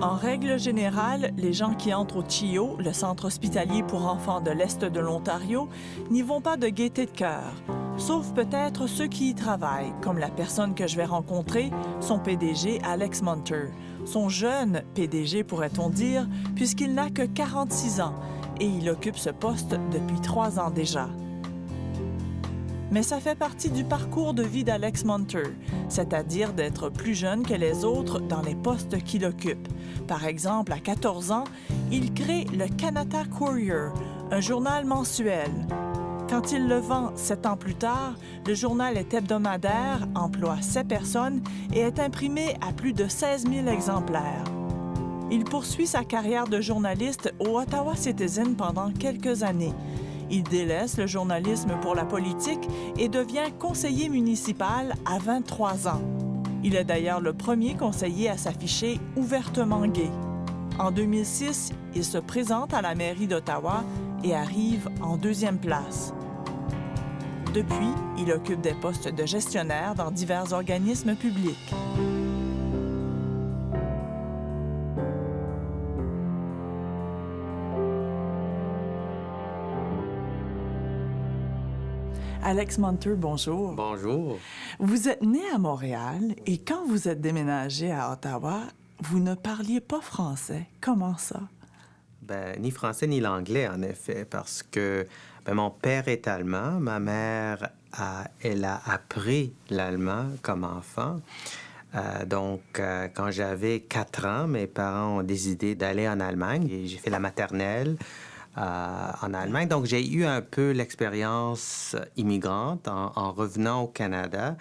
En règle générale, les gens qui entrent au CHIO, le centre hospitalier pour enfants de l'Est de l'Ontario, n'y vont pas de gaieté de cœur. Sauf peut-être ceux qui y travaillent, comme la personne que je vais rencontrer, son PDG Alex Munter. Son jeune PDG, pourrait-on dire, puisqu'il n'a que 46 ans et il occupe ce poste depuis 3 ans déjà. Mais ça fait partie du parcours de vie d'Alex Munter, c'est-à-dire d'être plus jeune que les autres dans les postes qu'il occupe. Par exemple, à 14 ans, il crée le Canada Courier, un journal mensuel. Quand il le vend 7 ans plus tard, le journal est hebdomadaire, emploie 7 personnes et est imprimé à plus de 16 000 exemplaires. Il poursuit sa carrière de journaliste au Ottawa Citizen pendant quelques années. Il délaisse le journalisme pour la politique et devient conseiller municipal à 23 ans. Il est d'ailleurs le premier conseiller à s'afficher ouvertement gay. En 2006, il se présente à la mairie d'Ottawa et arrive en 2e place. Depuis, il occupe des postes de gestionnaire dans divers organismes publics. Alex Munter, bonjour. Bonjour. Vous êtes né à Montréal et quand vous êtes déménagé à Ottawa, vous ne parliez pas français. Comment ça? Ni français ni l'anglais, en effet, parce que mon père est allemand, ma mère, elle a appris l'allemand comme enfant. Quand j'avais 4 ans, mes parents ont décidé d'aller en Allemagne et j'ai fait la maternelle en Allemagne. Donc, j'ai eu un peu l'expérience immigrante en revenant au Canada.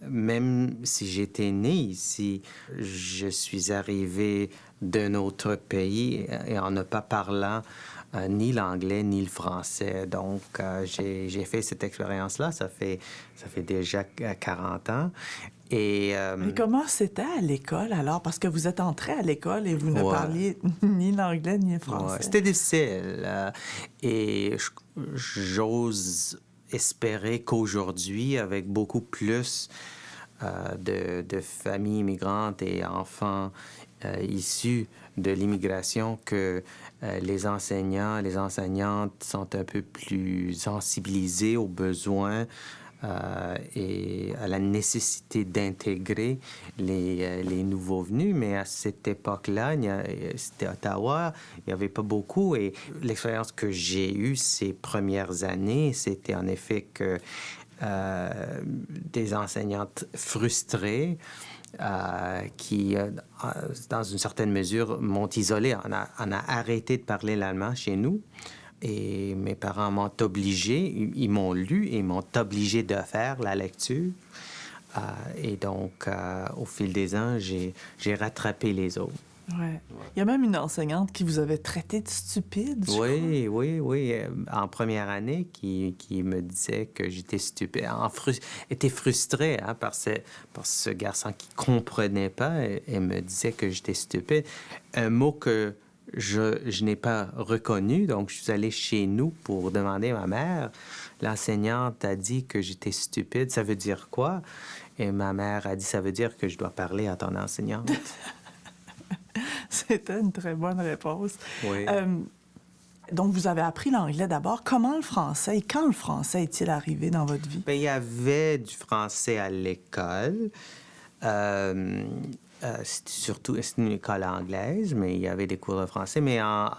Même si j'étais né ici, je suis arrivé d'un autre pays et en ne pas parlant ni l'anglais ni le français. Donc, j'ai fait cette expérience-là. Ça fait déjà 40 ans. Mais comment c'était à l'école, alors? Parce que vous êtes entré à l'école et vous ne parliez ni l'anglais ni le français. Ouais, c'était difficile. Et j'ose espérer qu'aujourd'hui, avec beaucoup plus de familles immigrantes et enfants issus de l'immigration, que les enseignants, les enseignantes sont un peu plus sensibilisés aux besoins et à la nécessité d'intégrer les nouveaux venus. Mais à cette époque-là, c'était Ottawa, il n'y avait pas beaucoup. Et l'expérience que j'ai eue ces premières années, c'était en effet que des enseignantes frustrées qui, dans une certaine mesure, m'ont isolé. On a arrêté de parler l'allemand chez nous. Et mes parents m'ont obligé, ils m'ont lu et m'ont obligé de faire la lecture. Et donc, au fil des ans, j'ai rattrapé les autres. Ouais. Il y a même une enseignante qui vous avait traité de stupide, je crois. Oui. En première année, qui me disait que j'étais stupide. Était frustrée par ce garçon qui ne comprenait pas et me disait que j'étais stupide. Un mot que je n'ai pas reconnu, donc je suis allé chez nous pour demander à ma mère. L'enseignante a dit que j'étais stupide. Ça veut dire quoi? Et ma mère a dit, ça veut dire que je dois parler à ton enseignante. C'était une très bonne réponse. Oui. Donc, vous avez appris l'anglais d'abord. Comment le français et quand le français est-il arrivé dans votre vie? Il y avait du français à l'école. C'était une école anglaise, mais il y avait des cours de français. Mais en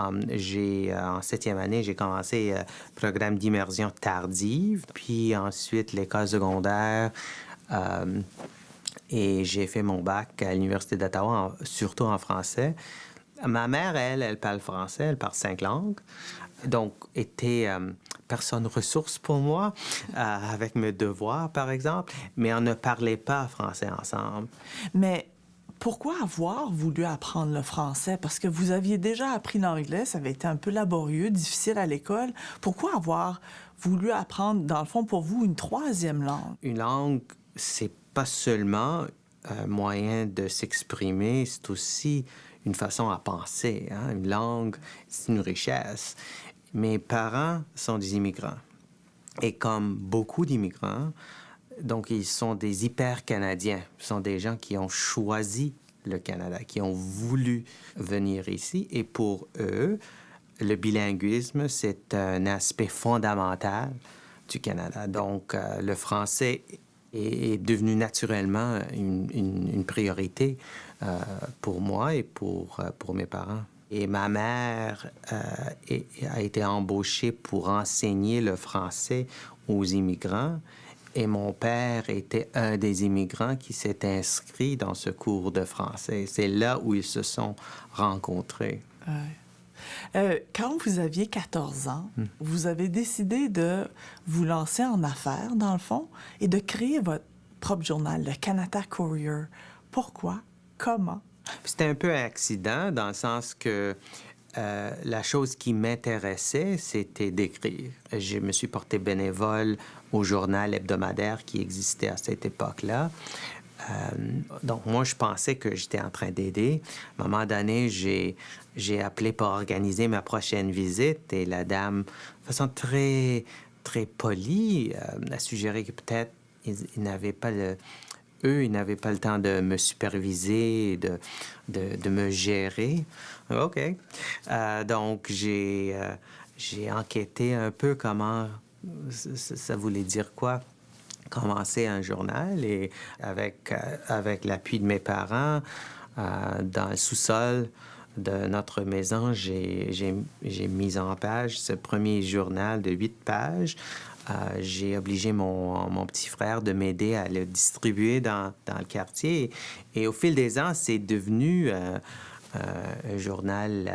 7e année, j'ai commencé le programme d'immersion tardive, puis ensuite l'école secondaire. Et j'ai fait mon bac à l'Université d'Ottawa, surtout en français. Ma mère, elle parle français, elle parle 5 langues. Donc, était personne ressource pour moi, avec mes devoirs, par exemple. Mais on ne parlait pas français ensemble. Mais pourquoi avoir voulu apprendre le français? Parce que vous aviez déjà appris l'anglais, ça avait été un peu laborieux, difficile à l'école. Pourquoi avoir voulu apprendre, dans le fond, pour vous, une 3e langue? Une langue, c'est pas seulement un moyen de s'exprimer, c'est aussi une façon à penser. Une langue, c'est une richesse. Mes parents sont des immigrants. Et comme beaucoup d'immigrants, donc ils sont des hyper-Canadiens. Ce sont des gens qui ont choisi le Canada, qui ont voulu venir ici. Et pour eux, le bilinguisme, c'est un aspect fondamental du Canada. Donc, le français est devenu naturellement une priorité pour moi et pour mes parents. Et ma mère a été embauchée pour enseigner le français aux immigrants. Et mon père était un des immigrants qui s'est inscrit dans ce cours de français. C'est là où ils se sont rencontrés. Quand vous aviez 14 ans, vous avez décidé de vous lancer en affaires, dans le fond, et de créer votre propre journal, le Canada Courier. Pourquoi? Comment? C'était un peu un accident, dans le sens que la chose qui m'intéressait, c'était d'écrire. Je me suis porté bénévole au journal hebdomadaire qui existait à cette époque-là. Donc, moi, je pensais que j'étais en train d'aider. À un moment donné, j'ai appelé pour organiser ma prochaine visite et la dame, de façon très, très polie, a suggéré que peut-être ils n'avaient pas ils n'avaient pas le temps de me superviser, de me gérer. OK. Donc, j'ai enquêté un peu comment ça voulait dire quoi, commencer un journal. Et avec l'appui de mes parents, dans le sous-sol de notre maison, j'ai mis en page ce premier journal de 8 pages. J'ai obligé mon petit frère de m'aider à le distribuer dans le quartier. Et au fil des ans, c'est devenu un journal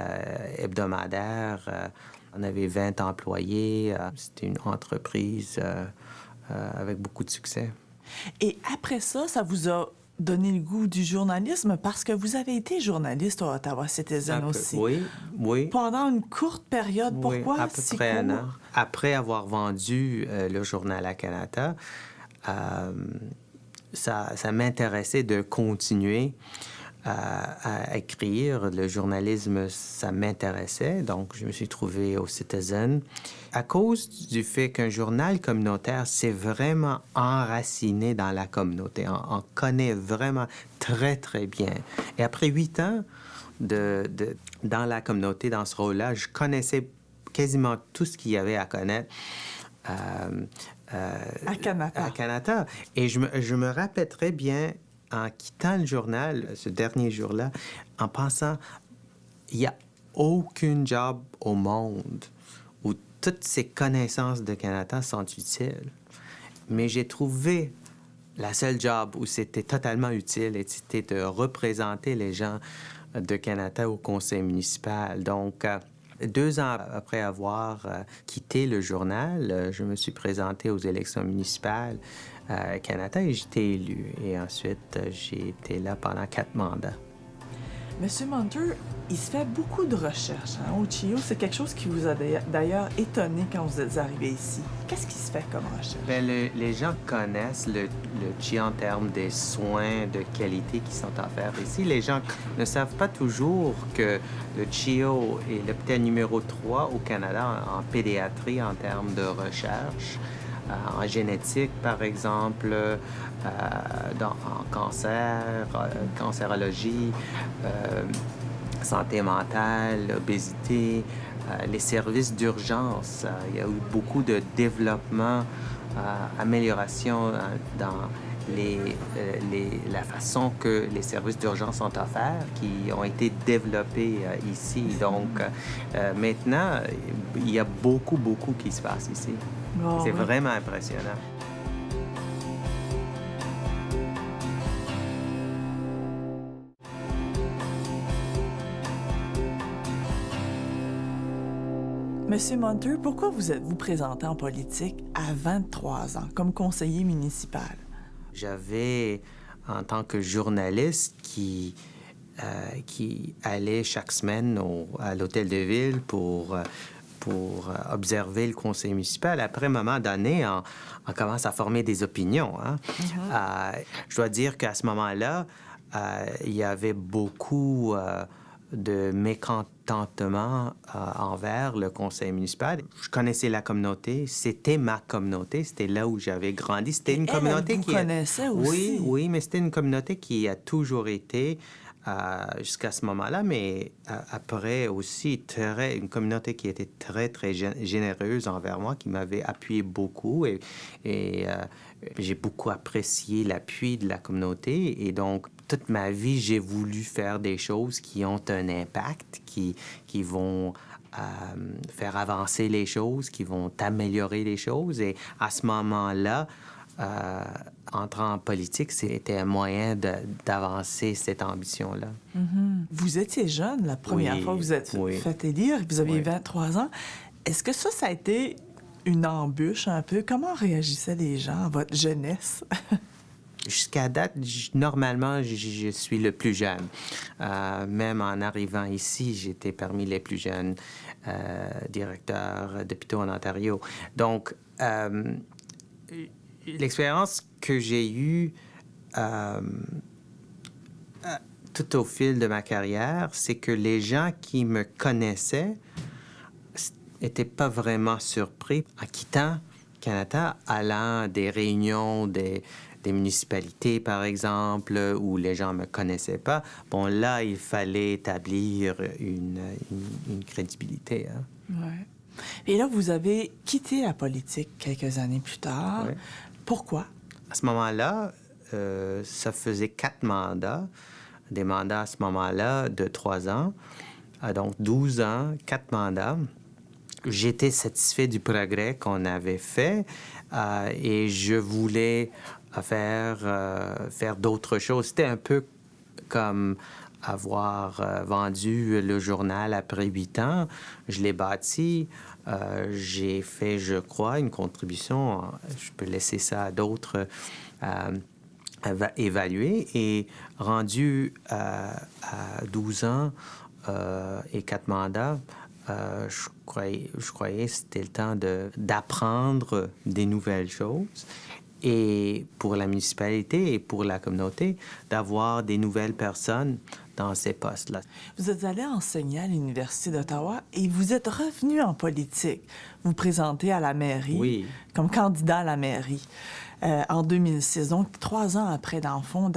hebdomadaire. On avait 20 employés. C'était une entreprise avec beaucoup de succès. Et après ça, ça vous a donné le goût du journalisme parce que vous avez été journaliste au Ottawa Citizen aussi. Oui. Pendant une courte période. Pourquoi oui, à peu si près court? un an. Après avoir vendu le journal à Canada, ça m'intéressait de continuer à écrire. Le journalisme, ça m'intéressait. Donc, je me suis trouvé au Citizen. À cause du fait qu'un journal communautaire, c'est vraiment enraciné dans la communauté. On connaît vraiment très, très bien. Et après 8 ans dans la communauté, dans ce rôle-là, je connaissais quasiment tout ce qu'il y avait à connaître à Canada. Et je me rappelle très bien, en quittant le journal, ce dernier jour-là, en pensant, il n'y a aucun job au monde où toutes ces connaissances de Canada sont utiles. Mais j'ai trouvé la seule job où c'était totalement utile, et c'était de représenter les gens de Canada au conseil municipal. Donc, 2 ans après avoir quitté le journal, je me suis présenté aux élections municipales Canada et j'ai été élu. Et ensuite, j'ai été là pendant 4 mandats. Monsieur Munter, il se fait beaucoup de recherches au CHEO. C'est quelque chose qui vous a d'ailleurs étonné quand vous êtes arrivé ici. Qu'est-ce qui se fait comme recherche? Bien, les gens connaissent le CHEO en termes des soins de qualité qui sont offerts ici. Les gens ne savent pas toujours que le CHEO est l'hôpital numéro 3 au Canada en pédiatrie en termes de recherche. En génétique, par exemple, en cancer, cancérologie, santé mentale, obésité, les services d'urgence. Il y a eu beaucoup de développement, amélioration dans la façon que les services d'urgence sont offerts, qui ont été développés ici. Donc, maintenant, il y a beaucoup qui se passe ici. Oh, c'est oui. vraiment impressionnant. Monsieur Munter, pourquoi vous êtes-vous présenté en politique à 23 ans comme conseiller municipal? J'avais, en tant que journaliste, qui allait chaque semaine à l'hôtel de ville pour observer le conseil municipal. Après un moment donné, on commence à former des opinions. Hein? Je dois dire qu'à ce moment-là, il y avait beaucoup de mécontentement envers le conseil municipal. Je connaissais la communauté, c'était ma communauté, c'était là où j'avais grandi. C'était une communauté elle vous connaissait aussi. Oui, mais c'était une communauté qui a toujours été jusqu'à ce moment-là, mais après aussi, une communauté qui était très, très généreuse envers moi, qui m'avait appuyé beaucoup et j'ai beaucoup apprécié l'appui de la communauté. Et donc, toute ma vie, j'ai voulu faire des choses qui ont un impact, qui vont faire avancer les choses, qui vont améliorer les choses. Et à ce moment-là, entrer en politique, c'était un moyen d'avancer cette ambition-là. Mm-hmm. Vous étiez jeune la première fois que vous êtes fait élire, vous aviez 23 ans. Est-ce que ça a été une embûche un peu? Comment réagissaient les gens à votre jeunesse? Jusqu'à date, normalement, je suis le plus jeune. Même en arrivant ici, j'étais parmi les plus jeunes directeurs d'hôpitaux en Ontario. Donc, l'expérience que j'ai eue tout au fil de ma carrière, c'est que les gens qui me connaissaient n'étaient pas vraiment surpris en quittant Canada, allant à des réunions des municipalités, par exemple, où les gens ne me connaissaient pas. Bon, là, il fallait établir une crédibilité. Hein? Ouais. Et là, vous avez quitté la politique quelques années plus tard. Ouais. Pourquoi? À ce moment-là, ça faisait 4 mandats. Des mandats à ce moment-là de 3 ans. Donc, 12 ans, 4 mandats. J'étais satisfait du progrès qu'on avait fait et je voulais faire d'autres choses. C'était un peu comme avoir vendu le journal après 8 ans. Je l'ai bâti. J'ai fait, je crois, une contribution. Je peux laisser ça à d'autres évaluer. Et rendu à 12 ans et 4 mandats, je croyais que c'était le temps d'apprendre des nouvelles choses. Et pour la municipalité et pour la communauté, d'avoir des nouvelles personnes dans ces postes-là. Vous êtes allé enseigner à l'Université d'Ottawa et vous êtes revenu en politique. Vous présentez à la mairie comme candidat à la mairie en 2006, donc 3 ans après, dans le fond,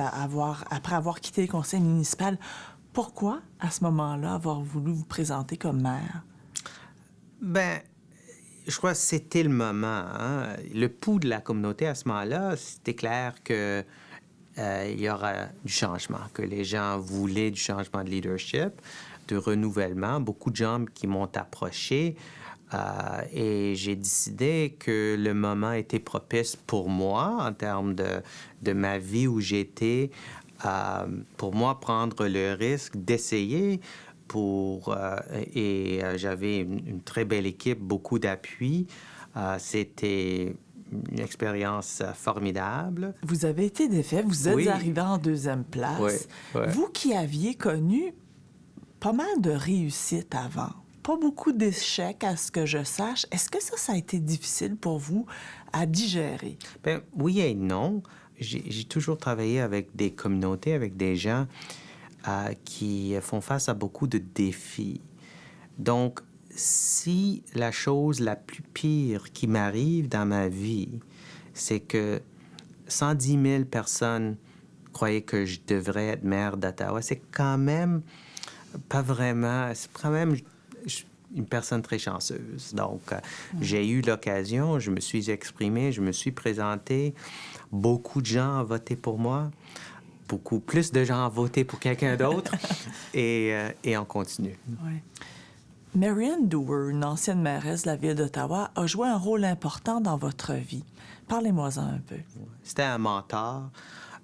après avoir quitté le conseil municipal. Pourquoi, à ce moment-là, avoir voulu vous présenter comme maire? Bien, je crois que c'était le moment. Hein? Le pouls de la communauté à ce moment-là, c'était clair que il y aura du changement, que les gens voulaient du changement de leadership, de renouvellement. Beaucoup de gens qui m'ont approché et j'ai décidé que le moment était propice pour moi en termes de ma vie où j'étais, pour moi prendre le risque d'essayer j'avais une très belle équipe, beaucoup d'appui. C'était une expérience formidable. Vous avez été défait, vous êtes arrivé en 2e place. Vous qui aviez connu pas mal de réussites avant, pas beaucoup d'échecs à ce que je sache, est-ce que ça a été difficile pour vous à digérer? Bien, oui et non. J'ai toujours travaillé avec des communautés, avec des gens qui font face à beaucoup de défis. Donc, si la chose la plus pire qui m'arrive dans ma vie, c'est que 110 000 personnes croyaient que je devrais être maire d'Ottawa, c'est quand même pas vraiment... C'est quand même une personne très chanceuse. Donc, j'ai eu l'occasion, je me suis exprimé, je me suis présenté. Beaucoup de gens ont voté pour moi. Beaucoup plus de gens ont voté pour quelqu'un d'autre. et on continue. Ouais. Marianne Dewar, une ancienne mairesse de la ville d'Ottawa, a joué un rôle important dans votre vie. Parlez-moi-en un peu. C'était un mentor,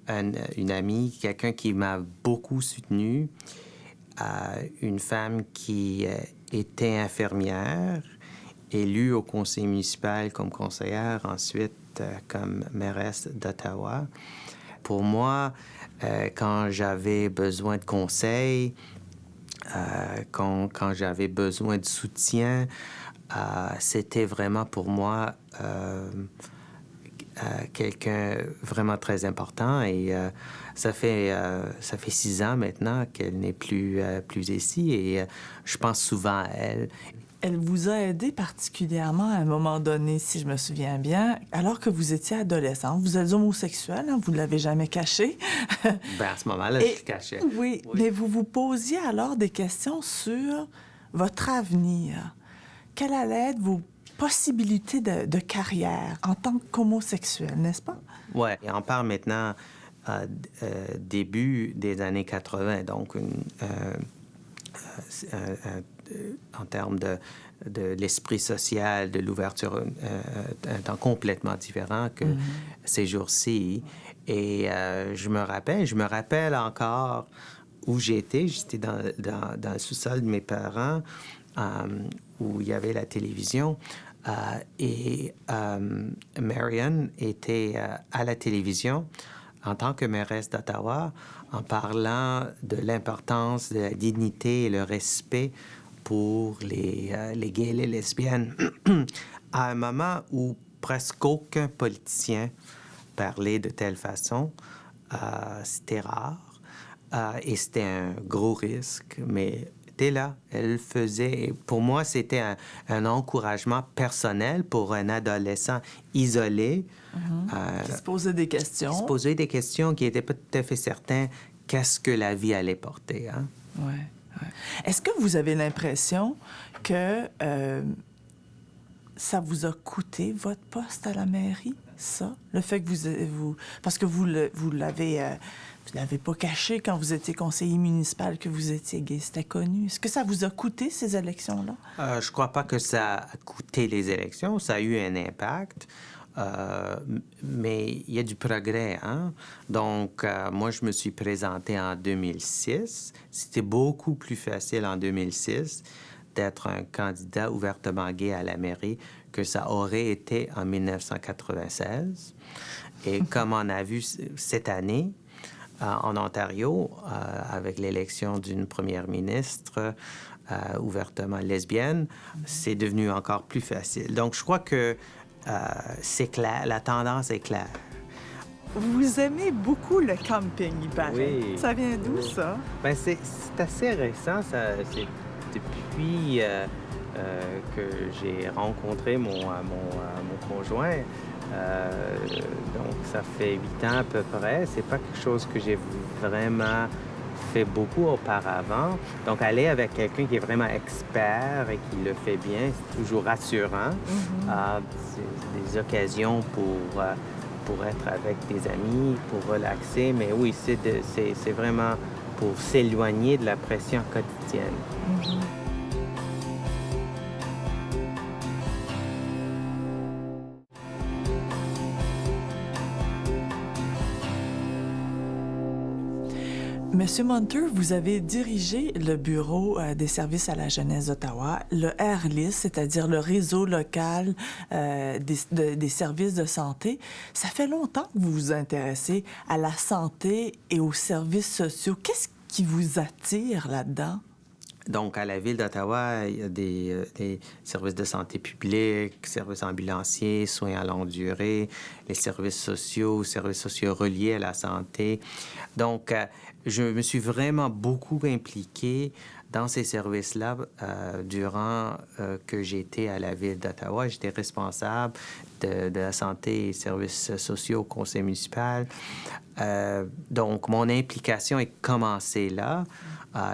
une amie, quelqu'un qui m'a beaucoup soutenu, une femme qui était infirmière, élue au conseil municipal comme conseillère, ensuite comme mairesse d'Ottawa. Pour moi, quand j'avais besoin de conseils, quand j'avais besoin de soutien, c'était vraiment pour moi quelqu'un vraiment très important. Et ça fait 6 ans maintenant qu'elle n'est plus ici et je pense souvent à elle. elle vous a aidé particulièrement à un moment donné, si je me souviens bien, alors que vous étiez adolescent. Vous êtes homosexuel, hein, vous ne l'avez jamais caché. Ben, à ce moment-là, Et- je le cachais. Oui, Oui. mais vous vous posiez alors des questions sur votre avenir. Quelles allaient être vos possibilités de carrière en tant qu'homosexuel, n'est-ce pas? Oui, et on parle maintenant début des années 80, donc en termes de l'esprit social, de l'ouverture, un temps complètement différent que ces jours-ci. Et je me rappelle encore où j'étais. J'étais dans le sous-sol de mes parents, où il y avait la télévision. Et Marion était à la télévision en tant que mairesse d'Ottawa en parlant de l'importance de la dignité et le respect pour les gays et les lesbiennes à un moment où presque aucun politicien parlait de telle façon. C'était rare et c'était un gros risque, mais était là, elle le faisait. Pour moi, c'était un encouragement personnel pour un adolescent isolé. Qui se posait des questions. Qui se posait des questions, qui n'était pas tout à fait certain qu'est-ce que la vie allait porter. Hein? Ouais, ouais. Est-ce que vous avez l'impression que ça vous a coûté votre poste à la mairie, ça? Le fait que vous parce que vous l'avez pas caché quand vous étiez conseiller municipal que vous étiez gay, c'était connu. Est-ce que ça vous a coûté, ces élections-là? Je crois pas que ça a coûté les élections. Ça a eu un impact. Mais il y a du progrès, hein? Donc, moi, je me suis présenté en 2006. C'était beaucoup plus facile en 2006 d'être un candidat ouvertement gay à la mairie que ça aurait été en 1996. Et comme on a vu cette année, en Ontario, avec l'élection d'une première ministre ouvertement lesbienne, c'est devenu encore plus facile. Donc, je crois que c'est clair, la tendance est claire. Vous aimez beaucoup le camping, il paraît. Oui. Ça vient d'où, ça? Ben, c'est assez récent. C'est depuis que j'ai rencontré mon conjoint. Donc, ça fait 8 ans à peu près. C'est pas quelque chose que j'ai vraiment fait beaucoup auparavant. Donc, aller avec quelqu'un qui est vraiment expert et qui le fait bien, c'est toujours rassurant. C'est des occasions pour être avec des amis, pour relaxer. Mais oui, c'est vraiment pour s'éloigner de la pression quotidienne. Monsieur Munter, vous avez dirigé le Bureau des services à la jeunesse d'Ottawa, le RLIS, c'est-à-dire le réseau local des services de santé. Ça fait longtemps que vous vous intéressez à la santé et aux services sociaux. Qu'est-ce qui vous attire là-dedans? Donc, à la Ville d'Ottawa, il y a des services de santé publique, services ambulanciers, soins à longue durée, les services sociaux reliés à la santé. Donc, je me suis vraiment beaucoup impliqué dans ces services-là durant que j'étais à la Ville d'Ottawa. J'étais responsable de la santé et services sociaux au conseil municipal. Donc, mon implication est commencée là.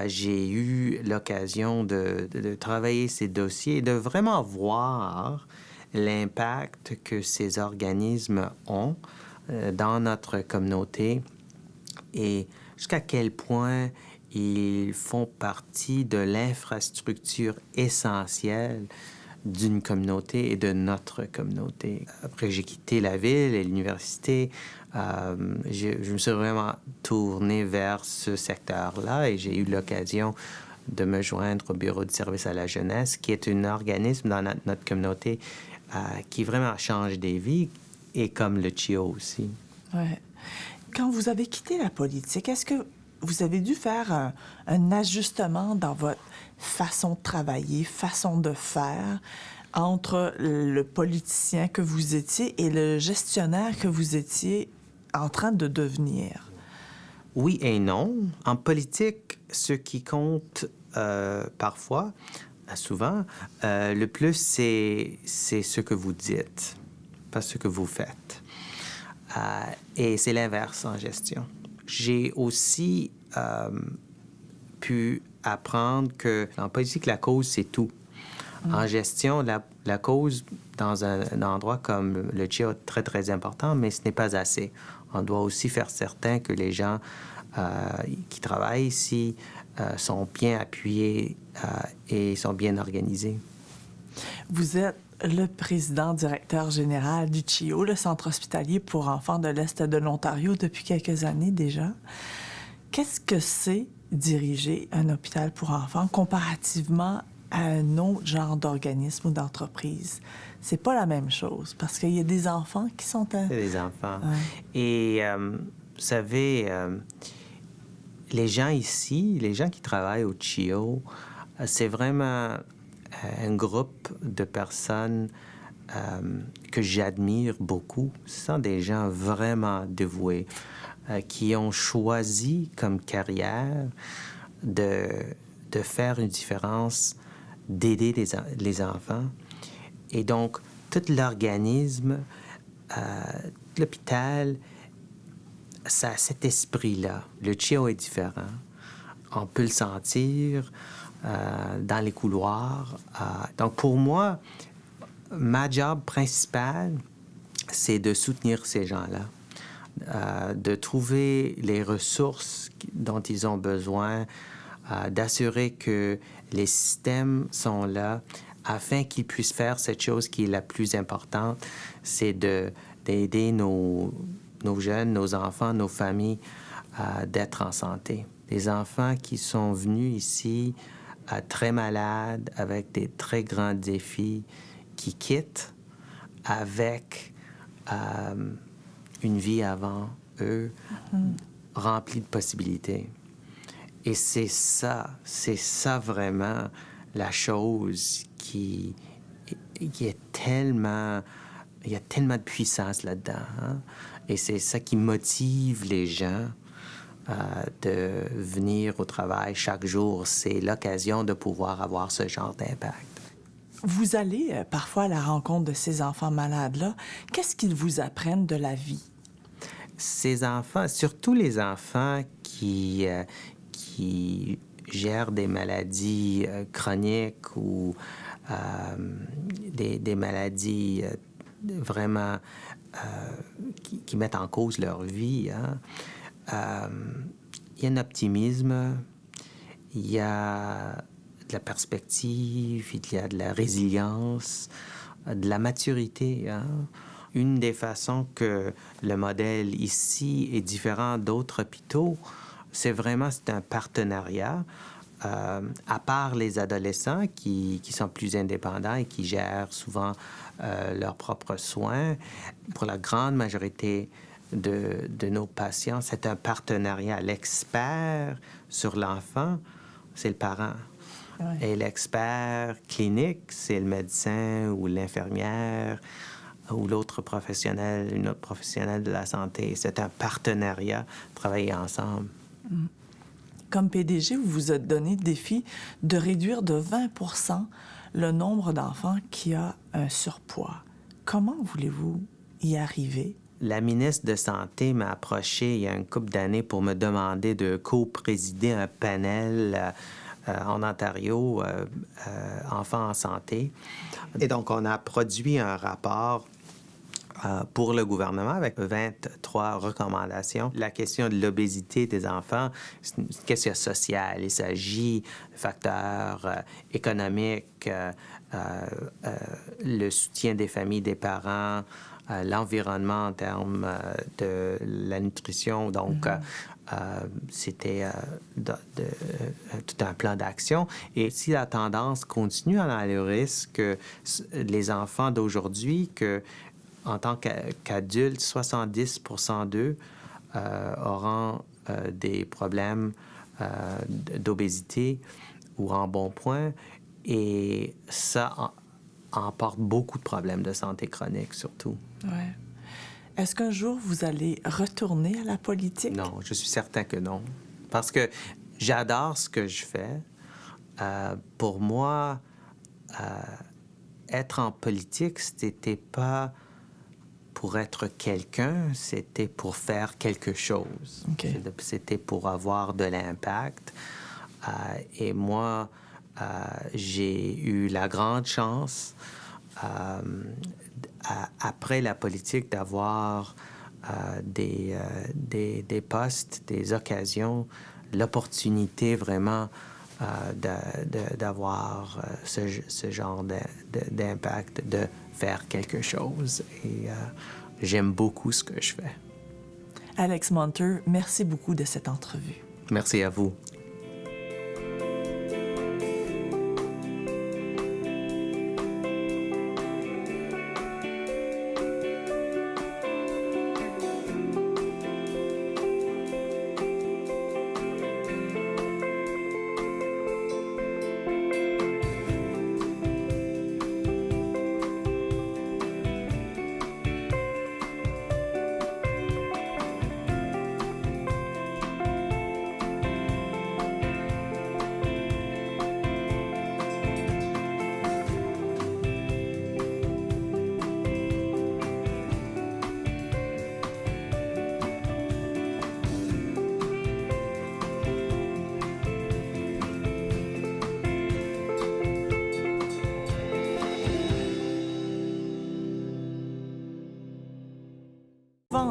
J'ai eu l'occasion de travailler ces dossiers et de vraiment voir l'impact que ces organismes ont dans notre communauté et jusqu'à quel point ils font partie de l'infrastructure essentielle d'une communauté et de notre communauté. Après, j'ai quitté la ville et l'université. Je me suis vraiment tourné vers ce secteur-là et j'ai eu l'occasion de me joindre au Bureau de service à la jeunesse, qui est un organisme dans notre communauté qui vraiment change des vies, et comme le CHIO aussi. Ouais. Quand vous avez quitté la politique, est-ce que vous avez dû faire un ajustement dans votre façon de travailler, façon de faire entre le politicien que vous étiez et le gestionnaire que vous étiez en train de devenir? Oui et non. En politique, ce qui compte parfois, souvent. Le plus, c'est ce que vous dites, pas ce que vous faites. Et c'est l'inverse en gestion. J'ai aussi pu apprendre que en politique, la cause, c'est tout. En gestion, la cause dans un endroit comme le CHEO est très, très important, mais ce n'est pas assez. On doit aussi faire certain que les gens qui travaillent ici sont bien appuyés et sont bien organisés. Vous êtes le président directeur général du CHEO, le Centre hospitalier pour enfants de l'Est de l'Ontario, depuis quelques années déjà. Qu'est-ce que c'est diriger un hôpital pour enfants comparativement à un autre genre d'organisme ou d'entreprise? C'est pas la même chose parce qu'il y a des enfants qui sont... Des enfants. Ouais. Et vous savez, les gens ici, les gens qui travaillent au CHEO, c'est vraiment un groupe de personnes que j'admire beaucoup. Ce sont des gens vraiment dévoués qui ont choisi comme carrière de faire une différence, d'aider les enfants. Et donc, tout l'organisme, l'hôpital, ça a cet esprit-là. Le CHEO est différent. On peut le sentir dans les couloirs. Donc, pour moi, ma job principale, c'est de soutenir ces gens-là, de trouver les ressources dont ils ont besoin, d'assurer que les systèmes sont là afin qu'ils puissent faire cette chose qui est la plus importante, c'est d'aider nos jeunes, nos enfants, nos familles d'être en santé. Des enfants qui sont venus ici très malades, avec des très grands défis, qui quittent avec une vie avant eux, remplie de possibilités. Et c'est ça vraiment la chose qui est tellement... Il y a tellement de puissance là-dedans. Hein? Et c'est ça qui motive les gens de venir au travail chaque jour. C'est l'occasion de pouvoir avoir ce genre d'impact. Vous allez parfois à la rencontre de ces enfants malades-là. Qu'est-ce qu'ils vous apprennent de la vie? Ces enfants, surtout les enfants qui gèrent des maladies chroniques ou des maladies vraiment qui mettent en cause leur vie. Hein. Il y a un optimisme, il y a de la perspective, il y a de la résilience, de la maturité. Hein. Une des façons que le modèle ici est différent d'autres hôpitaux, c'est un partenariat. À part les adolescents qui sont plus indépendants et qui gèrent souvent leurs propres soins, pour la grande majorité de nos patients, c'est un partenariat. L'expert sur l'enfant, c'est le parent. Ouais. Et l'expert clinique, c'est le médecin ou l'infirmière ou une autre professionnelle de la santé. C'est un partenariat, travailler ensemble. Comme PDG, vous vous êtes donné le défi de réduire de 20% le nombre d'enfants qui a un surpoids. Comment voulez-vous y arriver? La ministre de Santé m'a approché il y a une couple d'années pour me demander de co-présider un panel en Ontario, Enfants en santé. Et donc, on a produit un rapport pour le gouvernement avec 23 recommandations. La question de l'obésité des enfants, c'est une question sociale. Il s'agit de facteurs économiques, le soutien des familles, des parents, l'environnement en termes de la nutrition. Donc, c'était tout un plan d'action. Et si la tendance continue, on a le risque que les enfants d'aujourd'hui, en tant qu'adultes, 70% d'eux auront des problèmes d'obésité ou embonpoint. Et ça emporte beaucoup de problèmes de santé chronique, surtout. Ouais. Est-ce qu'un jour, vous allez retourner à la politique? Non, je suis certain que non. Parce que j'adore ce que je fais. Pour moi, être en politique, c'était pas pour être quelqu'un, c'était pour faire quelque chose. Okay. C'était pour avoir de l'impact. Et moi, j'ai eu la grande chance, après la politique, d'avoir des postes, des occasions, l'opportunité vraiment d'avoir ce genre d'impact, de faire quelque chose. Et j'aime beaucoup ce que je fais. Alex Munter, merci beaucoup de cette entrevue. Merci à vous.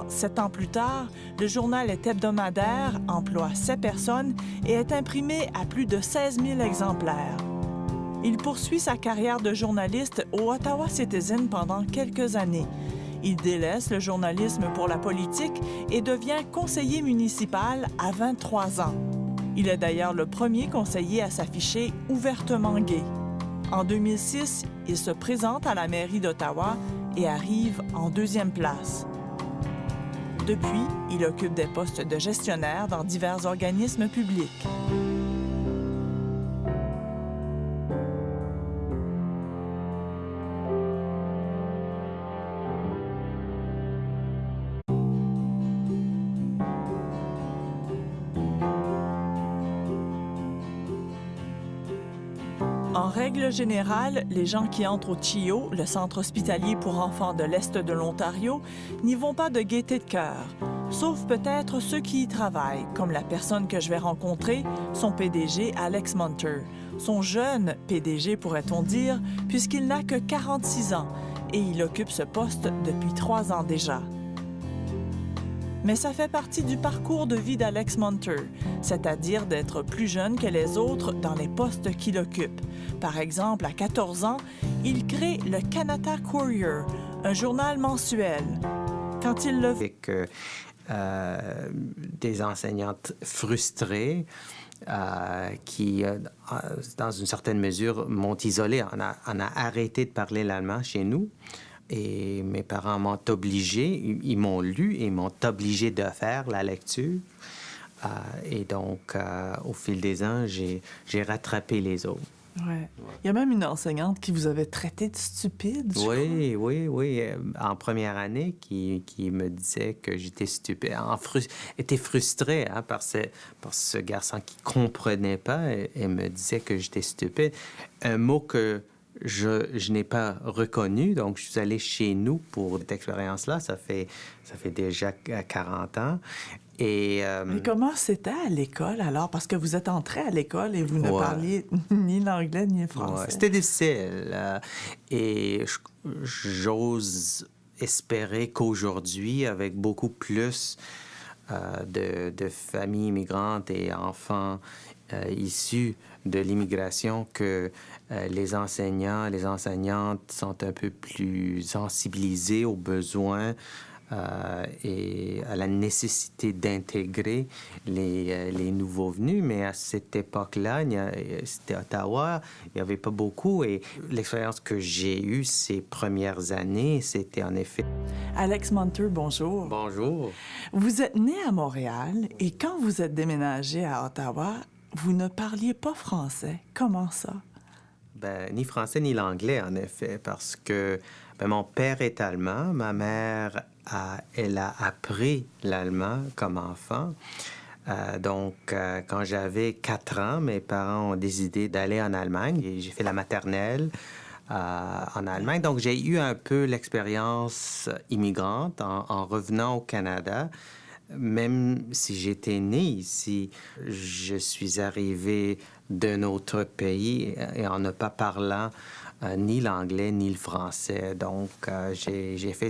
Sept ans plus tard, le journal est hebdomadaire, emploie 7 personnes et est imprimé à plus de 16 000 exemplaires. Il poursuit sa carrière de journaliste au Ottawa Citizen pendant quelques années. Il délaisse le journalisme pour la politique et devient conseiller municipal à 23 ans. Il est d'ailleurs le premier conseiller à s'afficher ouvertement gay. En 2006, il se présente à la mairie d'Ottawa et arrive en 2e place. Depuis, il occupe des postes de gestionnaire dans divers organismes publics. En règle générale, les gens qui entrent au CHEO, le centre hospitalier pour enfants de l'Est de l'Ontario, n'y vont pas de gaieté de cœur, sauf peut-être ceux qui y travaillent, comme la personne que je vais rencontrer, son PDG Alex Munter. Son jeune PDG, pourrait-on dire, puisqu'il n'a que 46 ans et il occupe ce poste depuis 3 ans déjà. Mais ça fait partie du parcours de vie d'Alex Munter, c'est-à-dire d'être plus jeune que les autres dans les postes qu'il occupe. Par exemple, à 14 ans, il crée le Canada Courier, un journal mensuel. Quand il le... Avec des enseignantes frustrées qui, dans une certaine mesure, m'ont isolé. On a arrêté de parler l'allemand chez nous. Et mes parents m'ont obligé, ils m'ont lu et m'ont obligé de faire la lecture. Et donc, au fil des ans, j'ai rattrapé les autres. Ouais. Il y a même une enseignante qui vous avait traité de stupide, je crois. Oui. En première année, qui me disait que j'étais stupide. Était frustrée par ce garçon qui ne comprenait pas et me disait que j'étais stupide. Un mot que je n'ai pas reconnu, donc je suis allé chez nous pour cette expérience-là. Ça fait déjà 40 ans. Et, mais comment c'était à l'école, alors? Parce que vous êtes entré à l'école et vous ne parliez ni l'anglais ni le français. Ouais, c'était difficile. Et j'ose espérer qu'aujourd'hui, avec beaucoup plus de familles immigrantes et enfants issus de l'immigration, que les enseignants, les enseignantes sont un peu plus sensibilisés aux besoins et à la nécessité d'intégrer les nouveaux venus. Mais à cette époque-là, c'était Ottawa, il n'y avait pas beaucoup. Et l'expérience que j'ai eue ces premières années, c'était en effet... Alex Munter, bonjour. Bonjour. Vous êtes né à Montréal et quand vous êtes déménagé à Ottawa, vous ne parliez pas français. Comment ça? Ni français ni l'anglais, en effet, parce que mon père est allemand, ma mère, elle a appris l'allemand comme enfant. Quand j'avais 4 ans, mes parents ont décidé d'aller en Allemagne et j'ai fait la maternelle en Allemagne. Donc, j'ai eu un peu l'expérience immigrante en revenant au Canada. Même si j'étais né ici, je suis arrivé d'un autre pays et en ne pas parlant ni l'anglais ni le français. Donc, j'ai fait